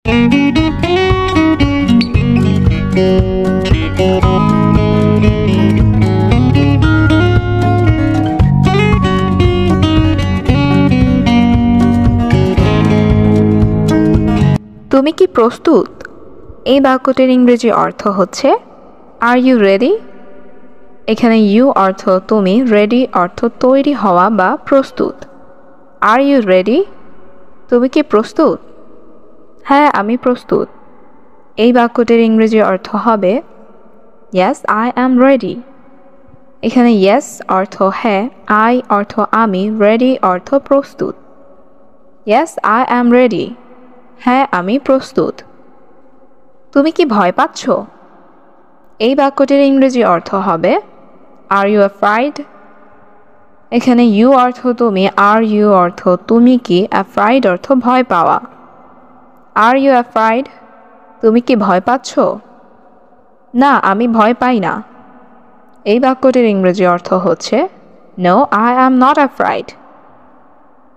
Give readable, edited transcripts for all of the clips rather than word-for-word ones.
তুমি কি প্রস্তুত? এই বাক্যটির ইংরেজি অর্থ হচ্ছে আর ইউ রেডি। এখানে ইউ অর্থ তুমি, রেডি অর্থ তৈরি হওয়া বা প্রস্তুত। Are you ready? তুমি কি প্রস্তুত? হ্যাঁ, আমি প্রস্তুত। এই বাক্যটির ইংরেজি অর্থ হবে ইয়েস আই অ্যাম রেডি। এখানে ইয়েস অর্থ হ্যাঁ, আই অর্থ আমি, রেডি অর্থ প্রস্তুত। Yes I am ready. হ্যাঁ, আমি প্রস্তুত। তুমি কি ভয় পাচ্ছ? এই বাক্যটির ইংরেজি অর্থ হবে আর ইউ অ্যাফ্রাইড। এখানে ইউ অর্থ তুমি, আর ইউ অর্থ তুমি কি, অ্যাফ্রাইড অর্থ ভয় পাওয়া। Are you afraid? তুমি কি ভয় পাচ্ছ? না, আমি ভয় পাই না। এই বাক্যটির ইংরেজি অর্থ হচ্ছে no I am not afraid.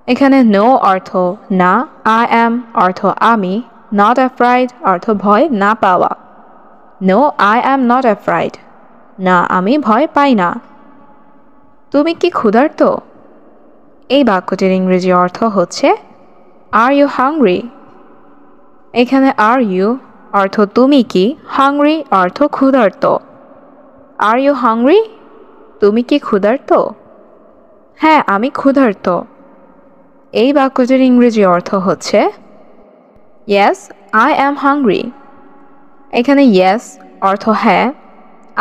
এখানে নো অর্থ না, আই অ্যাম অর্থ আমি, নট অ্যাফ্রাইড অর্থ ভয় না পাওয়া। No I am not afraid. না, আমি ভয় পাই না। তুমি কি ক্ষুধার্ত? এই বাক্যটির ইংরেজি অর্থ হচ্ছে আর ইউ হাংরি। এখানে আর ইউ অর্থ তুমি কি, হাংরি অর্থ ক্ষুধার্ত। Are you hungry? তুমি কি ক্ষুধার্ত? হ্যাঁ, আমি ক্ষুধার্ত। এই বাক্যটির ইংরেজি অর্থ হচ্ছে ইয়েস আই অ্যাম হাংরি। এখানে ইয়েস অর্থ হ্যাঁ,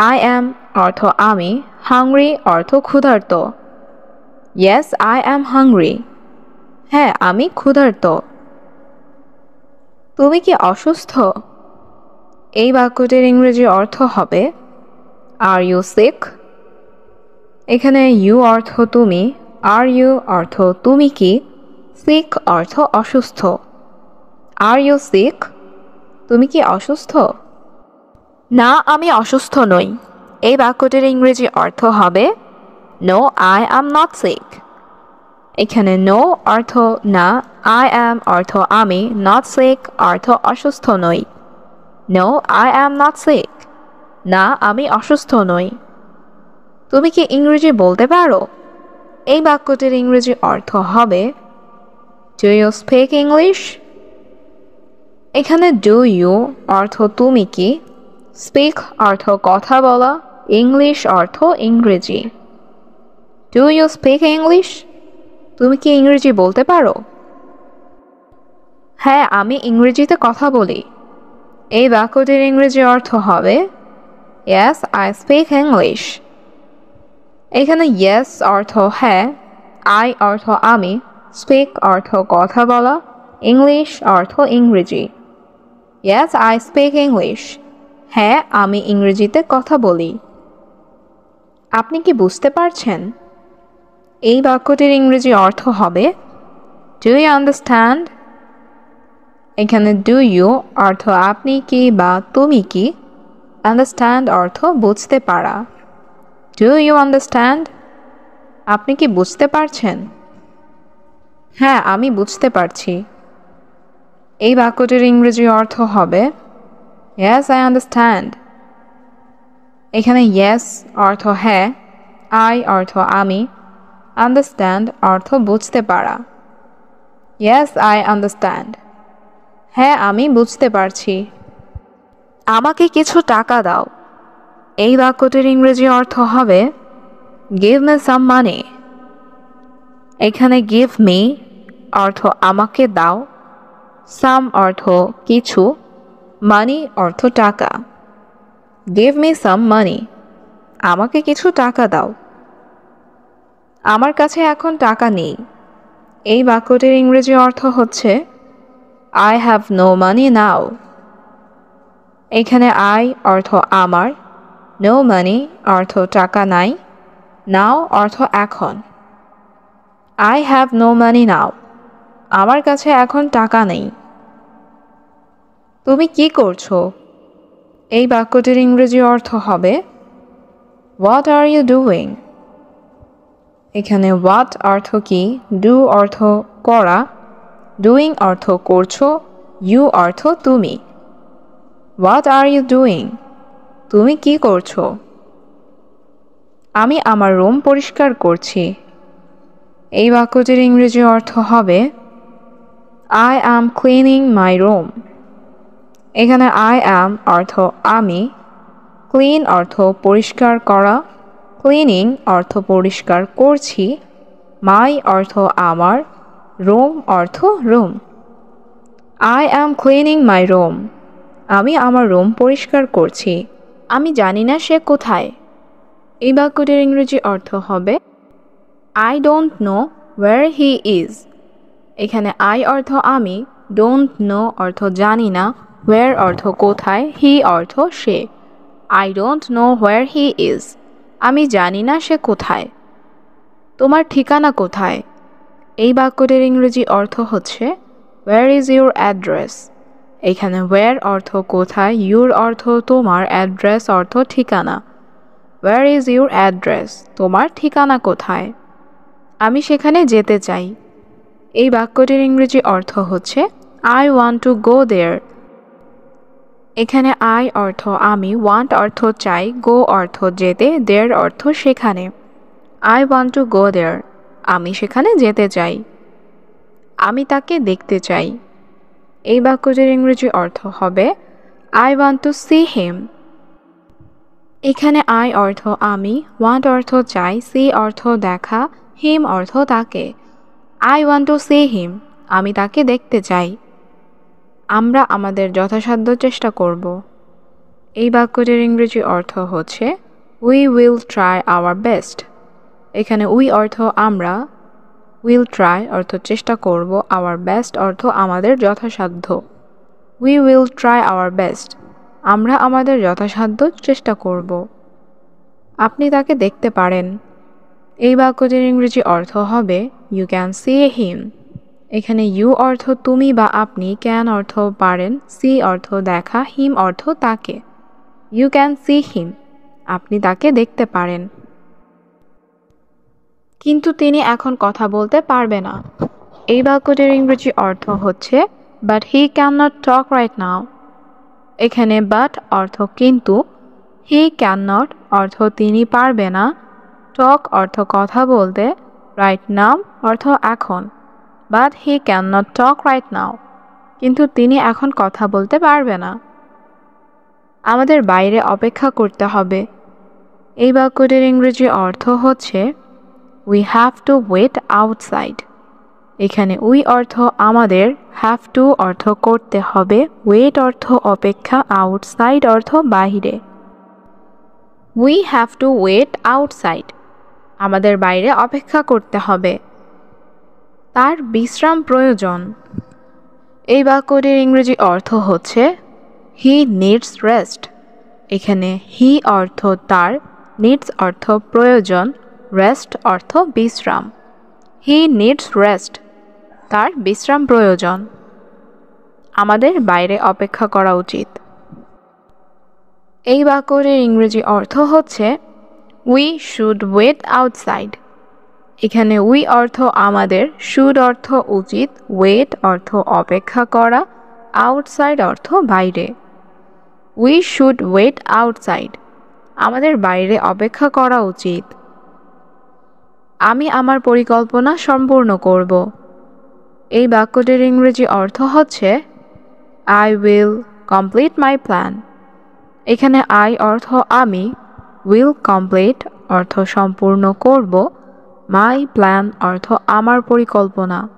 আই অ্যাম অর্থ আমি, হাংরি অর্থ ক্ষুধার্ত। Yes I am hungry. হ্যাঁ, আমি ক্ষুধার্ত। তুমি কি অসুস্থ? এই বাক্যটির ইংরেজি অর্থ হবে আর ইউ সিক। এখানে ইউ অর্থ তুমি, আর ইউ অর্থ তুমি কি, সিক অর্থ অসুস্থ। Are you sick? তুমি কি অসুস্থ? না, আমি অসুস্থ নই। এই বাক্যটির ইংরেজি অর্থ হবে no I am not sick. এখানে নো অর্থ না, আই অ্যাম অর্থ আমি, নট সিক অর্থ অসুস্থ নই। No I am not sick. না, আমি অসুস্থ নই। তুমি কি ইংরেজি বলতে পারো? এই বাক্যটির ইংরেজি অর্থ হবে ডু ইউ স্পিক ইংলিশ। এখানে ডু ইউ অর্থ তুমি কি, স্পিক অর্থ কথা বলা, ইংলিশ অর্থ ইংরেজি। Do you speak English? তুমি কি ইংরেজি বলতে পারো? হ্যাঁ, আমি ইংরেজিতে কথা বলি। এই বাক্যটির ইংরেজি অর্থ হবে ইয়েস আই স্পিক ইংলিশ। এখানে ইয়েস অর্থ হ্যাঁ, আই অর্থ আমি, স্পিক অর্থ কথা বলা, ইংলিশ অর্থ ইংরেজি। Yes I speak English. হ্যাঁ, আমি ইংরেজিতে কথা বলি। আপনি কি বুঝতে পারছেন? এই বাক্যটির ইংরেজি অর্থ হবে ডু ইউ আন্ডারস্ট্যান্ড। এখানে ডু ইউ অর্থ আপনি কি বা তুমি কি, আন্ডারস্ট্যান্ড অর্থ বুঝতে পারা। Do you understand? আপনি কি বুঝতে পারছেন? হ্যাঁ, আমি বুঝতে পারছি। এই বাক্যটির ইংরেজি অর্থ হবে ইয়েস আই আন্ডারস্ট্যান্ড। এখানে ইয়েস অর্থ হ্যাঁ, আই অর্থ আমি, আন্ডারস্ট্যান্ড অর্থ বুঝতে পারা। Yes I understand. হ্যাঁ, আমি বুঝতে পারছি। আমাকে কিছু টাকা দাও। এই বাক্যটির ইংরেজি অর্থ হবে গিভ মি সাম মানি। এখানে গিভ মি অর্থ আমাকে দাও, সাম অর্থ কিছু, মানি অর্থ টাকা। গিভ মি সাম মানি। আমাকে কিছু টাকা দাও। আমার কাছে এখন টাকা নেই। এই বাক্যটির ইংরেজি অর্থ হচ্ছে আই হ্যাভ নো মানি নাও। এখানে আই অর্থ আমার, নো মানি অর্থ টাকা নাই, নাও অর্থ এখন। আই হ্যাভ নো মানি নাও। আমার কাছে এখন টাকা নেই। তুমি কি করছো? এই বাক্যটির ইংরেজি অর্থ হবে হোয়াট আর ইউ ডুইং। এখানে হোয়াট অর্থ কি, ডু অর্থ করা, ডুইং অর্থ করছো, ইউ অর্থ তুমি। What are you doing? তুমি কি করছো? আমি আমার রুম পরিষ্কার করছি। এই বাক্যটির ইংরেজি অর্থ হবে I am cleaning my room. এখানে আই অ্যাম অর্থ আমি, ক্লিন অর্থ পরিষ্কার করা, ক্লিনিং অর্থ পরিষ্কার করছি, মাই অর্থ আমার, রুম অর্থ room. I am cleaning my room. আমি আমার রুম পরিষ্কার করছি। আমি জানি না সে কোথায়। এই বাক্যটির ইংরেজি অর্থ হবে I don't no wire he is. এখানে আই অর্থ আমি, ডোন্ট নো অর্থ জানি না, ওয়্যার অর্থ কোথায়, হি অর্থ সে। I don't know where he is. আমি জানি না সে কোথায়। তোমার ঠিকানা কোথায়? এই বাক্যটির ইংরেজি অর্থ হচ্ছে ওয়্যার ইজ ইউর অ্যাড্রেস। এখানে ওয়্যার অর্থ কোথায়, ইউর অর্থ তোমার, অ্যাড্রেস অর্থ ঠিকানা। Where is your address? তোমার ঠিকানা কোথায়? আমি সেখানে যেতে চাই। এই বাক্যটির ইংরেজি অর্থ হচ্ছে আই ওয়ান্ট টু গো দেয়ার। এখানে আই অর্থ আমি, ওয়ান্ট অর্থ চাই, গো অর্থ যেতে, দেয়ার অর্থ সেখানে। আই ওয়ান্ট টু গো দেয়ার। আমি সেখানে যেতে চাই। আমি তাকে দেখতে চাই। এই বাক্যটির ইংরেজি অর্থ হবে I want to see him. এখানে আই অর্থ আমি, ওয়ান্ট অর্থ চাই, সি অর্থ দেখা, হিম অর্থ তাকে। I want to see him. আমি তাকে দেখতে চাই। আমরা আমাদের যথাসাধ্য চেষ্টা করব। এই বাক্যটির ইংরেজি অর্থ হচ্ছে we will try our best. এখানে উই অর্থ আমরা, উইল ট্রাই অর্থ চেষ্টা করব, আওয়ার বেস্ট অর্থ আমাদের যথাসাধ্য। We will try our best. আমরা আমাদের যথাসাধ্য চেষ্টা করব। আপনি তাকে দেখতে পারেন। এই বাক্যটির ইংরেজি অর্থ হবে ইউ ক্যান সি হিম। এখানে ইউ অর্থ তুমি বা আপনি, ক্যান অর্থ পারেন, সি অর্থ দেখা, হিম অর্থ তাকে। You can see him. আপনি তাকে দেখতে পারেন। কিন্তু তিনি এখন কথা বলতে পারবে না। এই বাক্যটির ইংরেজি অর্থ হচ্ছে but he can not talk right now. এখানে বাট অর্থ কিন্তু, হি ক্যান নট অর্থ তিনি পারবে না, টক অর্থ কথা বলতে, রাইট নাও অর্থ এখন। But he can not talk right now. কিন্তু তিনি এখন কথা বলতে পারবে না। আমাদের বাইরে অপেক্ষা করতে হবে। এই বাক্যটির ইংরেজি অর্থ হচ্ছে we have to wait outside. এখানে উই অর্থ আমাদের, হ্যাভ টু অর্থ করতে হবে, ওয়েট অর্থ অপেক্ষা, আউটসাইড অর্থ বাহিরে। We have to wait outside. আমাদের বাইরে অপেক্ষা করতে হবে। তার বিশ্রাম প্রয়োজন। এই বাক্যটির ইংরেজি অর্থ হচ্ছে হি নিডস রেস্ট। এখানে হি অর্থ তার, নিডস অর্থ প্রয়োজন, রেস্ট অর্থ বিশ্রাম। হি নিডস রেস্ট। তার বিশ্রাম প্রয়োজন। আমাদের বাইরে অপেক্ষা করা উচিত। এই বাক্যটির ইংরেজি অর্থ হচ্ছে উই শুড ওয়েট আউটসাইড। এখানে উই অর্থ আমাদের, শুড অর্থ উচিত, ওয়েট অর্থ অপেক্ষা করা, আউটসাইড অর্থ বাইরে। We should wait outside. আমাদের বাইরে অপেক্ষা করা উচিত। আমি আমার পরিকল্পনা সম্পূর্ণ করব। এই বাক্যটির ইংরেজি অর্থ হচ্ছে I will complete my plan. এখানে আই অর্থ আমি, উইল কমপ্লিট অর্থ সম্পূর্ণ করব, মাই প্ল্যান অর্থ আমার পরিকল্পনা।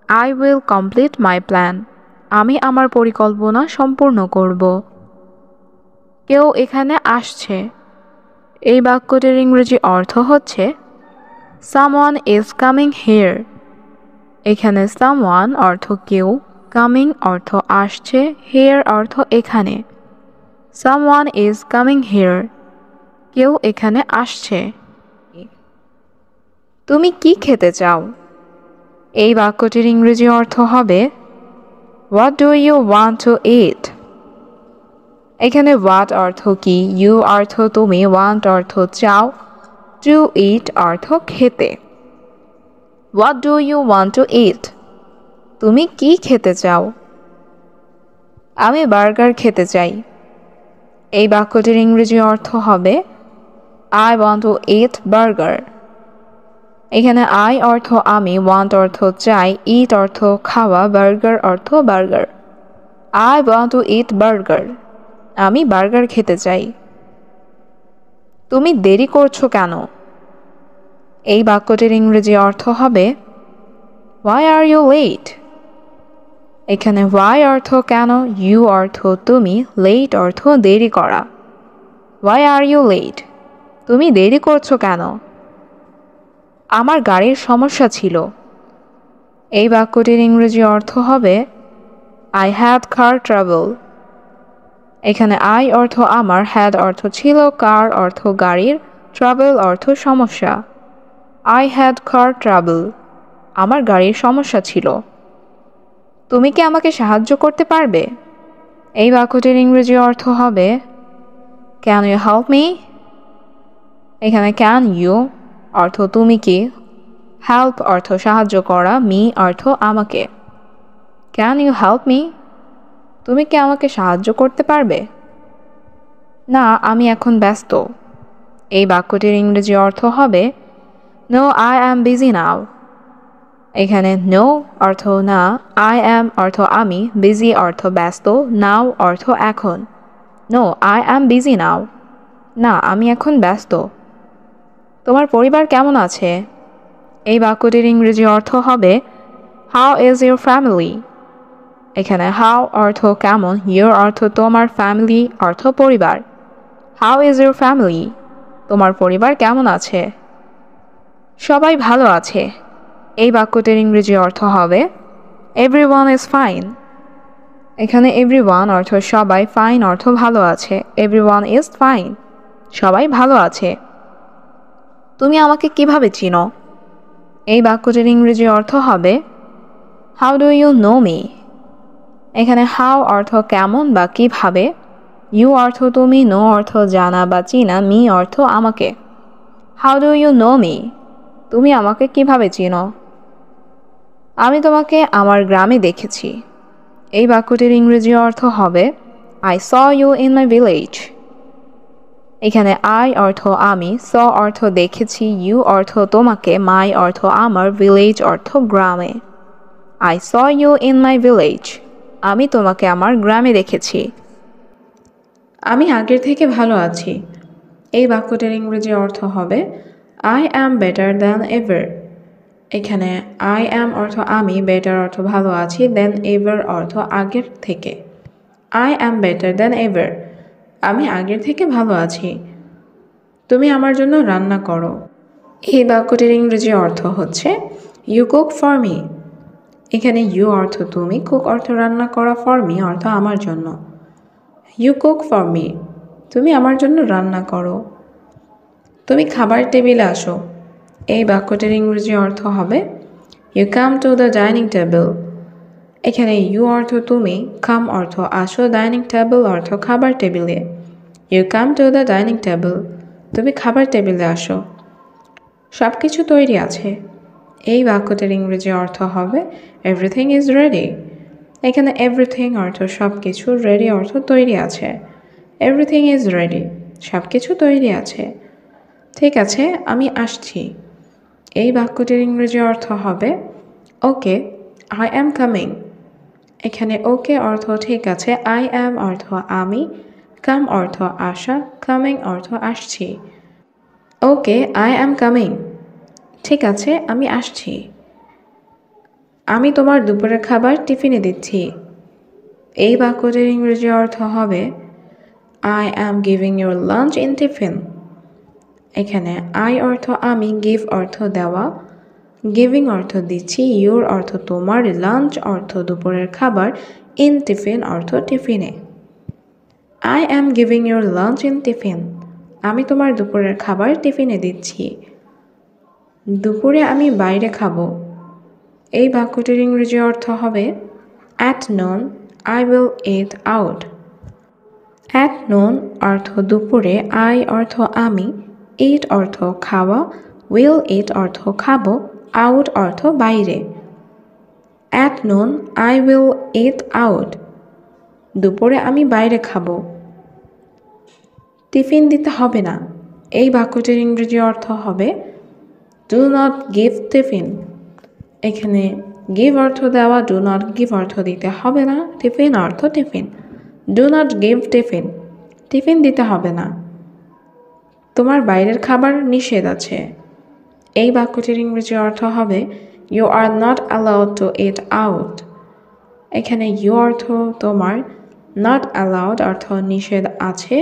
I will complete my plan. আমি আমার পরিকল্পনা সম্পূর্ণ করব। কেউ এখানে আসছে। এই বাক্যটির ইংরেজি অর্থ হচ্ছে সামওয়ান ইজ কামিং হিয়ার। এখানে সামওয়ান অর্থ কেউ, কামিং অর্থ আসছে, হিয়ার অর্থ এখানে। Someone is coming here. কেউ এখানে আসছে। তুমি কি খেতে চাও? এই বাক্যটির ইংরেজি অর্থ হবে what do you want to eat. এখানে হোয়াট অর্থ কি, ইউ অর্থ তুমি, ওয়ান্ট অর্থ চাও, টু ইট অর্থ খেতে। What do you want to eat? তুমি কি খেতে চাও? আমি বার্গার খেতে চাই। এই বাক্যটির ইংরেজি অর্থ হবে I want to eat burger। এখানে I অর্থ আমি, want অর্থ চাই, eat অর্থ খাওয়া, বার্গার অর্থ burger. I want to eat burger। আমি বার্গার খেতে চাই। তুমি দেরি করছো কেন? এই বাক্যটির ইংরেজি অর্থ হবে Why are you late? এখানে why অর্থ কেন, you অর্থ তুমি, late অর্থ দেরি করা। Why are you late? তুমি দেরি করছো কেন? আমার গাড়ির সমস্যা ছিল। এই বাক্যটির ইংরেজি অর্থ হবে I had car trouble। এখানে I অর্থ আমার, had অর্থ ছিল, car অর্থ গাড়ির, trouble অর্থ সমস্যা। I had car trouble। আমার গাড়ির সমস্যা ছিল। তুমি কি আমাকে সাহায্য করতে পারবে? এই বাক্যটির ইংরেজি অর্থ হবে Can you help me? এখানে can you অর্থ তুমি কি, help অর্থ সাহায্য করা, me অর্থ আমাকে। Can you help me? তুমি কি আমাকে সাহায্য করতে পারবে? না, আমি এখন ব্যস্ত। এই বাক্যটির ইংরেজি অর্থ হবে No, I am busy now। এখানে no অর্থ না, I am অর্থ আমি, busy অর্থ ব্যস্ত, now অর্থ এখন। No, I am busy now। না, আমি এখন ব্যস্ত। তোমার পরিবার কেমন আছে? এই বাক্যটির ইংরেজি অর্থ হবে How is your family? এখানে how অর্থ কেমন, your অর্থ তোমার, family অর্থ পরিবার। How is your family? তোমার পরিবার কেমন আছে? সবাই ভালো আছে। এই বাক্যটির ইংরেজি অর্থ হবে Everyone is fine। এখানে everyone অর্থ সবাই, fine অর্থ ভালো আছে, everyone is fine। সবাই ভালো আছে। তুমি আমাকে কিভাবে চিনো? এই বাক্যটির ইংরেজি অর্থ হবে How do you know me? এখানে how অর্থ কেমন বা কিভাবে, you অর্থ তুমি, know অর্থ জানা বা চিনা, me অর্থ আমাকে। How do you know me? তুমি আমাকে কিভাবে চিনো? আমি তোমাকে আমার গ্রামে দেখেছি। এই বাক্যটির ইংরেজি অর্থ হবে I saw you in my village। এখানে I অর্থ আমি, saw অর্থ দেখেছি, you অর্থ তোমাকে, my অর্থ আমার, village অর্থ গ্রামে। I saw you in my village। আমি তোমাকে আমার গ্রামে দেখেছি। আমি আগের থেকে ভালো আছি। এই বাক্যটির ইংরেজি অর্থ হবে I am better than ever। এখানে I am অর্থ আমি, better অর্থ ভালো আছি, than ever অর্থ আগের থেকে। I am better than ever। আমি আগের থেকে ভালো আছি। তুমি আমার জন্য রান্না করো। এই বাক্যটির ইংরেজি অর্থ হচ্ছে You cook for me। এখানে you অর্থ তুমি, cook অর্থ রান্না করা, for me অর্থ আমার জন্য। You cook for me। তুমি আমার জন্য রান্না করো। তুমি খাবার টেবিলে আসো। এই বাক্যটির ইংরেজি অর্থ হবে You come to the dining table। এখানে you অর্থ তুমি, come অর্থ আসো, dining table অর্থ খাবার টেবিলে। You come to the dining table। তুমি খাবার টেবিলে আসো। সব কিছু তৈরি আছে। এই বাক্যটির ইংরেজি অর্থ হবে Everything is ready। এখানে everything অর্থ সব কিছু, ready অর্থ তৈরি আছে। Everything is ready। সব কিছু তৈরি আছে। ঠিক আছে, আমি আসছি। এই বাক্যটির ইংরেজি অর্থ হবে Okay, I am coming। এখানে okay অর্থ ঠিক আছে, I am অর্থ আমি, come অর্থ আসা, coming অর্থ আসছি। Okay, I am coming। ঠিক আছে, আমি আসছি। আমি তোমার দুপুরের খাবার টিফিনে দিচ্ছি। এই বাক্যটির ইংরেজি অর্থ হবে I am giving your lunch in tiffin। এখানে I অর্থ আমি, give অর্থ দেওয়া, giving অর্থ দিচ্ছি, your অর্থ তোমার, lunch অর্থ দুপুরের খাবার, in tiffin অর্থ টিফিনে। I am giving your lunch in tiffin। আমি তোমার দুপুরের খাবার টিফিনে দিচ্ছি। দুপুরে আমি বাইরে খাবো। এই বাক্যটির ইংরেজি অর্থ হবে At noon, I will eat out। At noon অর্থ দুপুরে, I অর্থ আমি, eat অর্থ খাওয়া, will eat অর্থ খাবো, out অর্থ বাইরে। At noon, I will eat out। দুপুরে আমি বাইরে খাবো। টিফিন দিতে হবে না। এই বাক্যটির ইংরেজি অর্থ হবে ডু নট গিভ টিফিন। এখানে গিভ অর্থ দেওয়া, ডু নট গিভ অর্থ দিতে হবে না। টিফিন অর্থ tiffin. Do not give tiffin, tiffin দিতে হবে না। তোমার বাইরের খাবার নিষেধ আছে। এই বাক্যটির ইংরেজি অর্থ হবে you are not allowed to eat out. এখানে ইউ অর্থ তোমার, নট অ্যালাউড অর্থ নিষেধ আছে,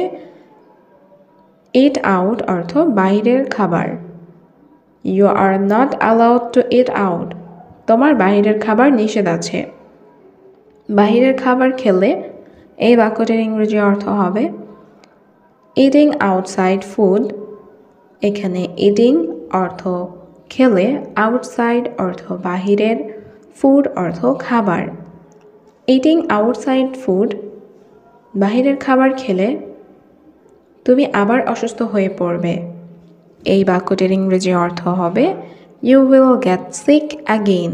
ইট আউট অর্থ বাইরের খাবার। You are not allowed to eat out, তোমার বাইরের খাবার নিষেধ আছে। বাইরের খাবার খেলে এই বাক্যটির ইংরেজি অর্থ হবে ইটিং আউটসাইড ফুড। এখানে ইটিং অর্থ খেলে, আউটসাইড অর্থ বাহিরের, ফুড অর্থ খাবার। ইটিং আউটসাইড ফুড, বাহিরের খাবার খেলে তুমি আবার অসুস্থ হয়ে পড়বে। এই বাক্যটির ইংরেজি অর্থ হবে you will get sick again.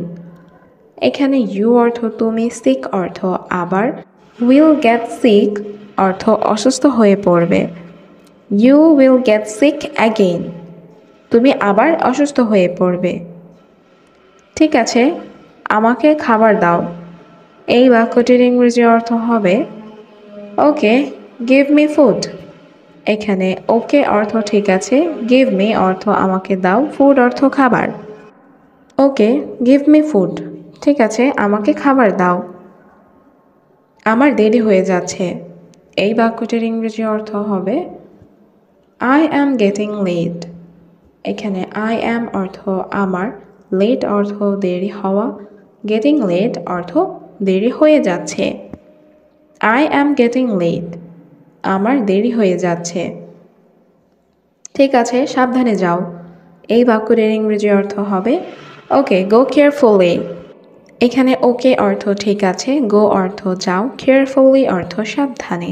এখানে ইউ অর্থ তুমি, সিক অর্থ আবার, উইল গেট সিক অর্থ অসুস্থ হয়ে পড়বে। You will get sick again, তুমি আবার অসুস্থ হয়ে পড়বে। ঠিক আছে, আমাকে খাবার দাও। এই বাক্যটির ইংরেজি অর্থ হবে ওকে গিভ মি ফুড। এখানে ওকে অর্থ ঠিক আছে, গিভ মি অর্থ আমাকে দাও, ফুড অর্থ খাবার। ওকে গিভ মি ফুড, ঠিক আছে আমাকে খাবার দাও। আমার দেরি হয়ে যাচ্ছে। এই বাক্যটির ইংরেজি অর্থ হবে আই অ্যাম গেটিং লেট। এখানে আই অ্যাম অর্থ আমার, লেট অর্থ দেরি হওয়া, গেটিং লেট অর্থ দেরি হয়ে যাচ্ছে। আই অ্যাম গেটিং লেট, আমার দেরি হয়ে যাচ্ছে। ঠিক আছে, সাবধানে যাও। এই বাক্যটির ইংরেজি অর্থ হবে ওকে গো কেয়ারফুলি। এখানে ওকে অর্থ ঠিক আছে, গো অর্থ যাও, কেয়ারফুলি অর্থ সাবধানে।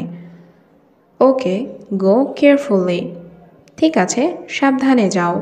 ওকে গো কেয়ারফুলি, ঠিক আছে সাবধানে যাও।